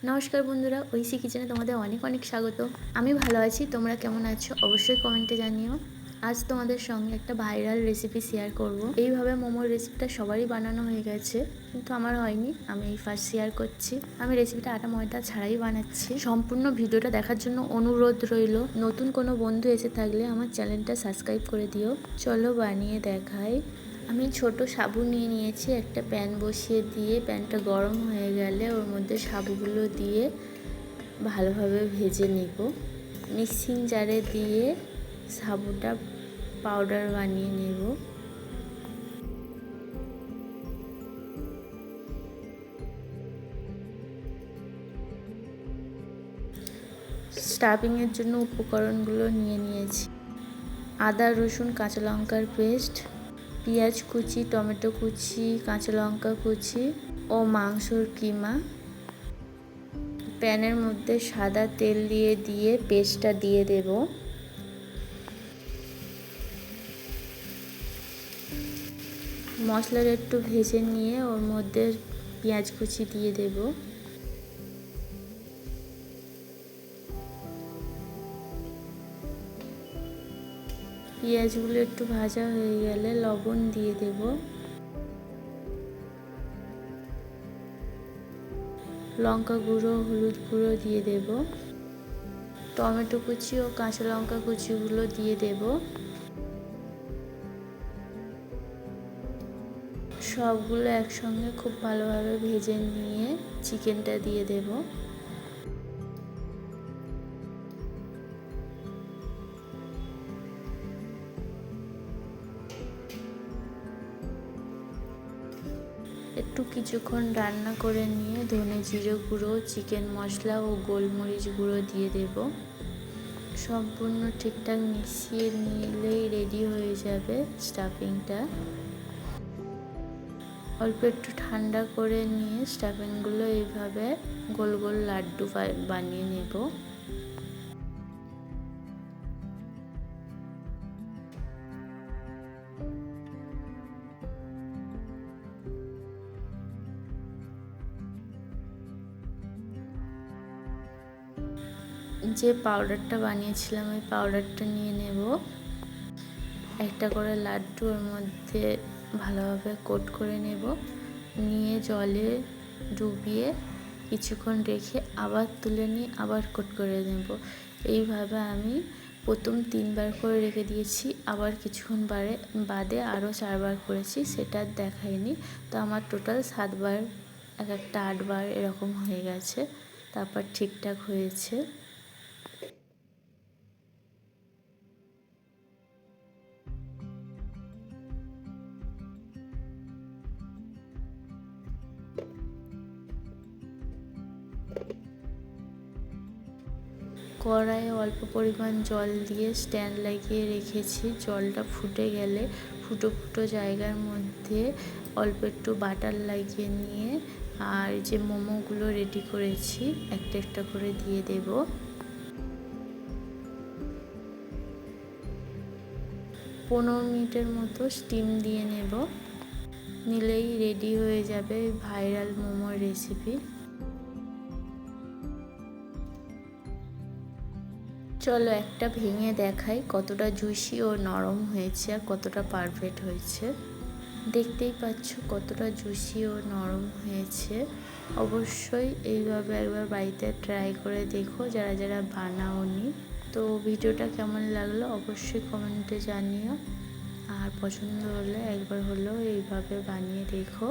নমস্কার বন্ধুরা, ঐশী কিচেনে তোমাদের অনেক অনেক স্বাগত। আমি ভালো আছি, তোমরা কেমন আছো অবশ্যই কমেন্টে জানিও। আজ তোমাদের সঙ্গে একটা ভাইরাল রেসিপি শেয়ার করব। এইভাবে মোমোর রেসিপিটা সবারই বানানো হয়ে গেছে, কিন্তু আমার হয়নি। আমি এই ফার্স্ট শেয়ার করছি। আমি রেসিপিটা আটা ময়দা ছাড়াই বানাচ্ছি। সম্পূর্ণ ভিডিওটা দেখার জন্য অনুরোধ রইল। নতুন কোনো বন্ধু এসে থাকলে আমার চ্যানেলটা সাবস্ক্রাইব করে দিও। চলো বানিয়ে দেখাই। আমি ছোট সাবু নিয়ে নিয়েছি। একটা প্যান বসিয়ে দিয়ে প্যানটা গরম হয়ে গেলে ওর মধ্যে সাবুগুলো দিয়ে ভালোভাবে ভেজে নেব। মিক্সিং জারে দিয়ে সাবুটা পাউডার বানিয়ে নেব। স্টাফিংয়ের জন্য উপকরণগুলো নিয়ে নিয়েছি। আদা, রসুন, কাঁচা লঙ্কার পেস্ট, পেঁয়াজ কুচি, টমেটো কুচি, কাঁচা লঙ্কা কুচি ও মাংসর কিমা। প্যানের মধ্যে সাদা তেল দিয়ে পেস্টটা দিয়ে দেব। মশলাটা একটু ভেজে নিয়ে ওর মধ্যে পেঁয়াজ কুচি দিয়ে দেব। পেঁয়াজগুলো একটু ভাজা হয়ে গেলে লবণ দিয়ে দেব। লঙ্কা গুঁড়ো, হলুদ গুঁড়ো দিয়ে দেব। টমেটো কুচি ও কাঁচা লঙ্কা কুচিগুলো দিয়ে দেব। সবগুলো একসঙ্গে খুব ভালোভাবে ভেজে নিয়ে চিকেনটা দিয়ে দেব। একটু কিছুক্ষণ রান্না করে নিয়ে ধনে জিরে গুঁড়ো, চিকেন মশলা ও গোলমরিচ গুঁড়ো দিয়ে দেব। সম্পূর্ণ ঠিকঠাক মিশিয়ে নিলেই রেডি হয়ে যাবে স্টাফিংটা। অল্প একটু ঠান্ডা করে নিয়ে স্টাফিংগুলো এইভাবে গোল গোল লাড্ডু বানিয়ে নেব। যে পাউডারটা বানিয়েছিলাম ওই পাউডারটা নিয়ে নেব। একটা করে লাড্ডু ওর মধ্যে ভালোভাবে কোট করে নেব। নিয়ে জলে ডুবিয়ে কিছুক্ষণ রেখে আবার তুলে নিয়ে আবার কোট করে নেব। এইভাবে আমি প্রথম 3বার করে রেখে দিয়েছি, আবার কিছুক্ষণ বাদে আরও 4বার করেছি, সেটা দেখাইনি। তো আমার টোটাল 7বার, এক একটা 8বার এরকম হয়ে গেছে। তারপর ঠিকঠাক হয়েছে। কড়াইয়ে অল্প পরিমাণ জল দিয়ে স্ট্যান্ড লাগিয়ে রেখেছি। জলটা ফুটে গেলে ফুটো ফুটো জায়গার মধ্যে অল্প একটু বাটার লাগিয়ে নিয়ে আর যে মোমোগুলো রেডি করেছি একটা একটা করে দিয়ে দেব। পনেরো মিনিটের মতো স্টিম দিয়ে নেব। নিলেই রেডি হয়ে যাবে ভাইরাল মোমোর রেসিপি। চলো একটা ভেঙে দেখাই কতটা জুসি ও নরম হয়েছে আর কতটা পারফেক্ট হয়েছে। দেখতেই পাচ্ছ কতটা জুসি ও নরম হয়েছে। অবশ্যই এইভাবে একবার বাড়িতে ট্রাই করে দেখো যারা যারা বানাওনি। তো ভিডিওটা কেমন লাগলো অবশ্যই কমেন্টে জানিও। আর পছন্দ হলে একবার হলেও এইভাবে বানিয়ে দেখো।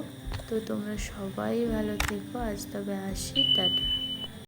তো তোমরা সবাই ভালো থেকো। আজ তবে আসি, টাটা।